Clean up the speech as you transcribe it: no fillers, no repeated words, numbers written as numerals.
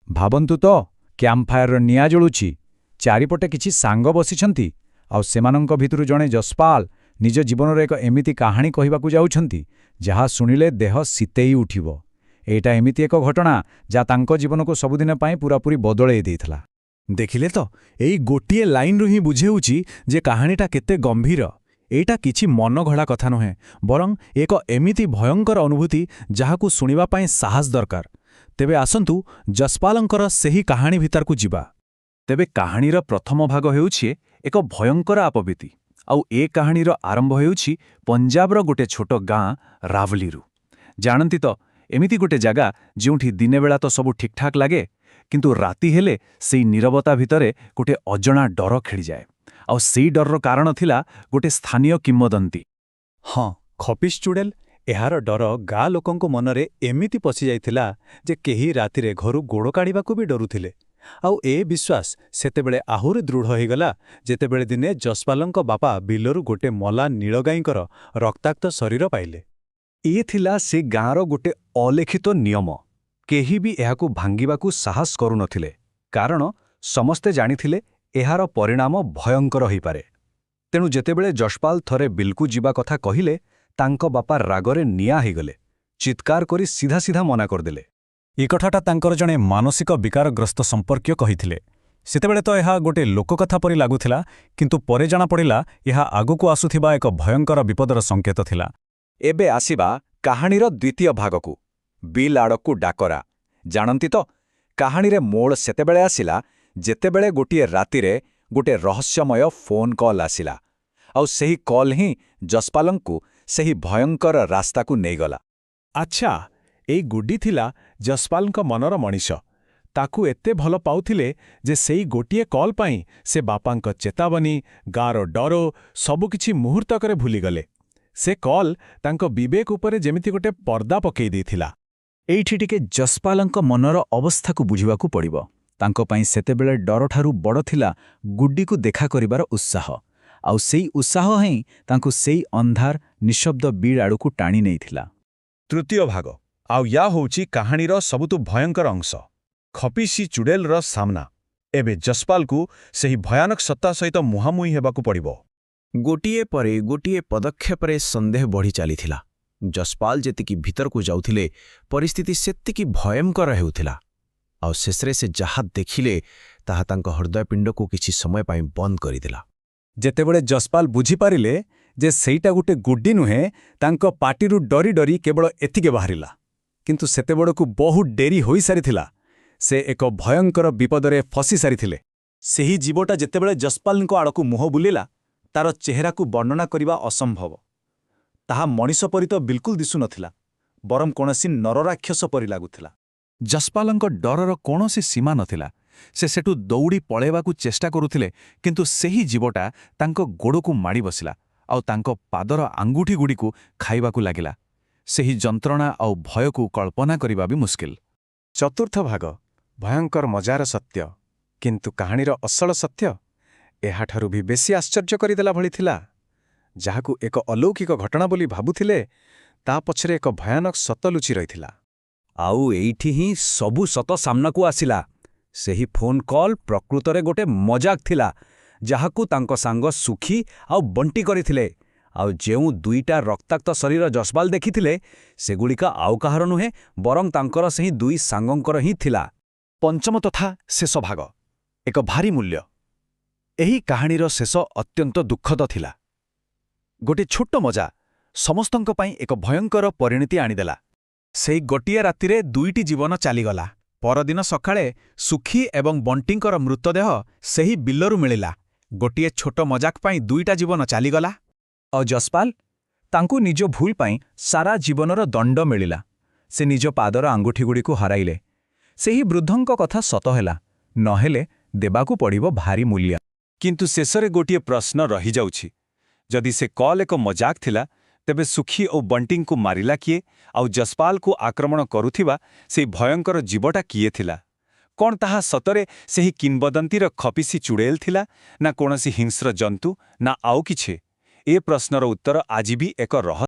ଭାବନ୍ତୁ ତ, କ୍ୟାମ୍ପଫାୟାରର ନିଆଁ ଜଳୁଛି, ଚାରିପଟେ କିଛି ସାଙ୍ଗ ବସିଛନ୍ତି, ଆଉ ସେମାନଙ୍କ ଭିତରୁ ଜଣେ ଯଶପାଲ ନିଜ ଜୀବନର ଏକ ଏମିତି କାହାଣୀ କହିବାକୁ ଯାଉଛନ୍ତି, ଯାହା ଶୁଣିଲେ ଦେହ ଶୀତେଇ ଉଠିବ। ଏଇଟା ଏମିତି ଏକ ଘଟଣା ଯାହା ତାଙ୍କ ଜୀବନକୁ ସବୁଦିନ ପାଇଁ ପୂରାପୂରି ବଦଳେଇ ଦେଇଥିଲା। ଦେଖିଲେ ତ, ଏଇ ଗୋଟିଏ ଲାଇନ୍ରୁ ହିଁ ବୁଝେଉଛି ଯେ କାହାଣୀଟା କେତେ ଗମ୍ଭୀର। ଏଇଟା କିଛି ମନଗଢ଼ା କଥା ନୁହେଁ, ବରଂ ଏକ ଏମିତି ଭୟଙ୍କର ଅନୁଭୂତି ଯାହାକୁ ଶୁଣିବା ପାଇଁ ସାହସ ଦରକାର। ତେବେ ଆସନ୍ତୁ ଯଶପାଲଙ୍କର ସେହି କାହାଣୀ ଭିତରକୁ ଯିବା। ତେବେ କାହାଣୀର ପ୍ରଥମ ଭାଗ ହେଉଛି ଏକ ଭୟଙ୍କର ଆପବୀତି। ଆଉ ଏ କାହାଣୀର ଆରମ୍ଭ ହେଉଛି ପଞ୍ଜାବର ଗୋଟେ ଛୋଟ ଗାଁ ରାଭଲିରୁ। ଜାଣନ୍ତି ତ, ଏମିତି ଗୋଟେ ଜାଗା ଯେଉଁଠି ଦିନେବେଳା ତ ସବୁ ଠିକ୍ଠାକ୍ ଲାଗେ, କିନ୍ତୁ ରାତି ହେଲେ ସେଇ ନୀରବତା ଭିତରେ ଗୋଟେ ଅଜଣା ଡର ଖେଳିଯାଏ। ଆଉ ସେଇ ଡରର କାରଣ ଥିଲା ଗୋଟେ ସ୍ଥାନୀୟ କିମ୍ବଦନ୍ତୀ। ହଁ, ଖପିସ୍ ଚୁଡ଼େଲ। ଏହାର ଡର ଗାଁ ଲୋକଙ୍କ ମନରେ ଏମିତି ପଶିଯାଇଥିଲା ଯେ କେହି ରାତିରେ ଘରୁ ଗୋଡ଼ କାଢ଼ିବାକୁ ବି ଡରୁଥିଲେ। ଆଉ ଏ ବିଶ୍ୱାସ ସେତେବେଳେ ଆହୁରି ଦୃଢ଼ ହୋଇଗଲା ଯେତେବେଳେ ଦିନେ ଯଶପାଲଙ୍କ ବାପା ବିଲରୁ ଗୋଟେ ମଲା ନୀଳଗାଈଙ୍କର ରକ୍ତାକ୍ତ ଶରୀର ପାଇଲେ। ଏ ଥିଲା ସେ ଗାଁର ଗୋଟେ ଅଲିଖିତ ନିୟମ। କେହି ବି ଏହାକୁ ଭାଙ୍ଗିବାକୁ ସାହସ କରୁନଥିଲେ, କାରଣ ସମସ୍ତେ ଜାଣିଥିଲେ ଏହାର ପରିଣାମ ଭୟଙ୍କର ହୋଇପାରେ। ତେଣୁ ଯେତେବେଳେ ଯଶପାଲ ଥରେ ବିଲକୁ ଯିବା କଥା କହିଲେ, ତାଙ୍କ ବାପା ରାଗରେ ନିଆଁ ହୋଇଗଲେ। ଚିତ୍କାର କରି ସିଧା ସିଧା ମନା କରିଦେଲେ। ଏ କଥାଟା ତାଙ୍କର ଜଣେ ମାନସିକ ବିକାରଗ୍ରସ୍ତ ସମ୍ପର୍କୀୟ କହିଥିଲେ। ସେତେବେଳେ ତ ଏହା ଗୋଟେ ଲୋକକଥା ପରି ଲାଗୁଥିଲା, କିନ୍ତୁ ପରେ ଜଣାପଡ଼ିଲା ଏହା ଆଗକୁ ଆସୁଥିବା ଏକ ଭୟଙ୍କର ବିପଦର ସଂକେତ ଥିଲା। ଏବେ ଆସିବା କାହାଣୀର ଦ୍ୱିତୀୟ ଭାଗକୁ, ବିଲ୍ ଆଡ଼କୁ ଡାକରା। ଜାଣନ୍ତି ତ, କାହାଣୀରେ ମୋଡ଼ ସେତେବେଳେ ଆସିଲା ଯେତେବେଳେ ଗୋଟିଏ ରାତିରେ ଗୋଟେ ରହସ୍ୟମୟ ଫୋନ୍ କଲ୍ ଆସିଲା। ଆଉ ସେହି କଲ୍ ହିଁ ଯଶପାଲଙ୍କୁ ସେହି ଭୟଙ୍କର ରାସ୍ତାକୁ ନେଇଗଲା। ଆଚ୍ଛା, ଏଇ ଗୁଡ୍ଡି ଥିଲା ଯଶପାଲଙ୍କ ମନର ମଣିଷ। ତାକୁ ଏତେ ଭଲ ପାଉଥିଲେ ଯେ ସେଇ ଗୋଟିଏ କଲ୍ ପାଇଁ ସେ ବାପାଙ୍କ ଚେତାବନୀ, ଗାଁର ଡର, ସବୁକିଛି ମୁହୂର୍ତ୍ତକରେ ଭୁଲିଗଲେ। ସେ କଲ୍ ତାଙ୍କ ବିବେକ ଉପରେ ଯେମିତି ଗୋଟେ ପର୍ଦ୍ଦା ପକେଇ ଦେଇଥିଲା। ଏଇଠି ଟିକେ ଯଶପାଲଙ୍କ ମନର ଅବସ୍ଥାକୁ ବୁଝିବାକୁ ପଡ଼ିବ। ତାଙ୍କ ପାଇଁ ସେତେବେଳେ ଡରଠାରୁ ବଡ଼ ଥିଲା ଗୁଡ୍ଡିକୁ ଦେଖା କରିବାର ଉତ୍ସାହ। ଆଉ ସେଇ ଉତ୍ସାହ ହିଁ ତାଙ୍କୁ ସେଇ ଅନ୍ଧାର ନିଃଶବ୍ଦ ବିଲ୍ ଆଡ଼କୁ ଟାଣି ନେଇଥିଲା। ତୃତୀୟ ଭାଗ, ଆଉ ୟା ହେଉଛି କାହାଣୀର ସବୁଠୁ ଭୟଙ୍କର ଅଂଶ, ଖପିସି ଚୁଡ଼େଲର ସାମ୍ନା। ଏବେ ଯଶପାଲକୁ ସେହି ଭୟାନକ ସତ୍ତା ସହିତ ମୁହାଁମୁହିଁ ହେବାକୁ ପଡ଼ିବ। ଗୋଟିଏ ପରେ ଗୋଟିଏ ପଦକ୍ଷେପରେ ସନ୍ଦେହ ବଢ଼ି ଚାଲିଥିଲା। ଯଶପାଲ ଯେତିକି ଭିତରକୁ ଯାଉଥିଲେ, ପରିସ୍ଥିତି ସେତିକି ଭୟଙ୍କର ହେଉଥିଲା। ଆଉ ଶେଷରେ ସେ ଯାହା ଦେଖିଲେ, ତାହା ତାଙ୍କ ହୃଦୟପିଣ୍ଡକୁ କିଛି ସମୟ ପାଇଁ ବନ୍ଦ କରିଦେଲା। ଯେତେବେଳେ ଯଶପାଲ ବୁଝିପାରିଲେ ଯେ ସେଇଟା ଗୋଟେ ଗୁଡ୍ଡି ନୁହେଁ, ତାଙ୍କ ପାଟିରୁ ଡରି ଡରି କେବଳ ଏତିକି ବାହାରିଲା। କିନ୍ତୁ ସେତେବେଳକୁ ବହୁତ ଡେରି ହୋଇସାରିଥିଲା। ସେ ଏକ ଭୟଙ୍କର ବିପଦରେ ଫସି ସାରିଥିଲେ। ସେହି ଜୀବଟା ଯେତେବେଳେ ଯଶପାଲଙ୍କ ଆଡ଼କୁ ମୁହଁ ବୁଲିଲା, ତାର ଚେହେରାକୁ ବର୍ଣ୍ଣନା କରିବା ଅସମ୍ଭବ। ତାହା ମଣିଷ ପରି ତ ବିଲକୁଲ ଦିଶୁନଥିଲା, ବରଂ କୌଣସି ନରରାକ୍ଷସ ପରି ଲାଗୁଥିଲା। ଯଶପାଲଙ୍କ ଡରର କୌଣସି ସୀମା ନଥିଲା। ସେ ସେଠୁ ଦୌଡ଼ି ପଳାଇବାକୁ ଚେଷ୍ଟା କରୁଥିଲେ, କିନ୍ତୁ ସେହି ଜୀବଟା ତାଙ୍କ ଗୋଡ଼କୁ ମାଡ଼ି ବସିଲା, ଆଉ ତାଙ୍କ ପାଦର ଆଙ୍ଗୁଠିଗୁଡ଼ିକୁ ଖାଇବାକୁ ଲାଗିଲା। ସେହି ଯନ୍ତ୍ରଣା ଆଉ ଭୟକୁ କଳ୍ପନା କରିବା ବି ମୁସ୍କିଲ। ଚତୁର୍ଥ ଭାଗ, ଭୟଙ୍କର ମଜାର ସତ୍ୟ। କିନ୍ତୁ କାହାଣୀର ଅସଲ ସତ୍ୟ ଏହାଠାରୁ ବି ବେଶୀ ଆଶ୍ଚର୍ଯ୍ୟ କରିଦେଲା ଭଳି ଥିଲା। ଯାହାକୁ ଏକ ଅଲୌକିକ ଘଟଣା ବୋଲି ଭାବୁଥିଲେ, ତା ପଛରେ ଏକ ଭୟାନକ ସତ ଲୁଚି ରହିଥିଲା। ଆଉ ଏଇଠି ହିଁ ସବୁ ସତ ସାମ୍ନାକୁ ଆସିଲା। ସେହି ଫୋନ୍ କଲ୍ ପ୍ରକୃତରେ ଗୋଟେ ମଜାକ ଥିଲା, ଯାହାକୁ ତାଙ୍କ ସାଙ୍ଗ ସୁଖୀ ଆଉ ବଣ୍ଟି କରିଥିଲେ। ଆଉ ଯେଉଁ ଦୁଇଟା ରକ୍ତାକ୍ତ ଶରୀର ଯଶପାଲ ଦେଖିଥିଲେ, ସେଗୁଡ଼ିକ ଆଉ କାହାର ନୁହେଁ, ବରଂ ତାଙ୍କର ସେହି ଦୁଇ ସାଙ୍ଗଙ୍କର ହିଁ ଥିଲା। ପଞ୍ଚମ ତଥା ଶେଷ ଭାଗ, ଏକ ଭାରି ମୂଲ୍ୟ। ଏହି କାହାଣୀର ଶେଷ ଅତ୍ୟନ୍ତ ଦୁଃଖଦ ଥିଲା। ଗୋଟେ ଛୋଟ ମଜା ସମସ୍ତଙ୍କ ପାଇଁ ଏକ ଭୟଙ୍କର ପରିଣତି ଆଣିଦେଲା। ସେଇ ଗୋଟିଏ ରାତିରେ ଦୁଇଟି ଜୀବନ ଚାଲିଗଲା। ପରଦିନ ସକାଳେ ସୁଖୀ ଏବଂ ବଣ୍ଟିଙ୍କର ମୃତଦେହ ସେହି ବିଲରୁ ମିଳିଲା। ଗୋଟିଏ ଛୋଟ ମଜାକ ପାଇଁ ଦୁଇଟା ଜୀବନ ଚାଲିଗଲା। ଆଉ ଯଶପାଲ, ତାଙ୍କୁ ନିଜ ଭୁଲ ପାଇଁ ସାରା ଜୀବନର ଦଣ୍ଡ ମିଳିଲା। ସେ ନିଜ ପାଦର ଆଙ୍ଗୁଠିଗୁଡ଼ିକୁ ହରାଇଲେ। ସେହି ବୃଦ୍ଧଙ୍କ କଥା ସତ ହେଲା, ନହେଲେ ଦେବାକୁ ପଡ଼ିବ ଭାରି ମୂଲ୍ୟ। କିନ୍ତୁ ଶେଷରେ ଗୋଟିଏ ପ୍ରଶ୍ନ ରହିଯାଉଛି। ଯଦି ସେ କଲ୍ ଏକ ମଜାକ ଥିଲା, ତେବେ ସୁଖୀ ଓ ବଣ୍ଟିଙ୍କୁ ମାରିଲା କିଏ? ଆଉ ଯଶପାଲକୁ ଆକ୍ରମଣ କରୁଥିବା ସେହି ଭୟଙ୍କର ଜୀବଟା କିଏ ଥିଲା? କ'ଣ ତାହା ସତରେ ସେହି କିମ୍ବଦନ୍ତୀର ଖପିସି ଚୁଡ଼େଲ ଥିଲା, ନା କୌଣସି ହିଂସ୍ର ଜନ୍ତୁ, ନା ଆଉ କିଛି? ଏ ପ୍ରଶ୍ନର ଉତ୍ତର ଆଜି ବି ଏକ ରହସ୍ୟ।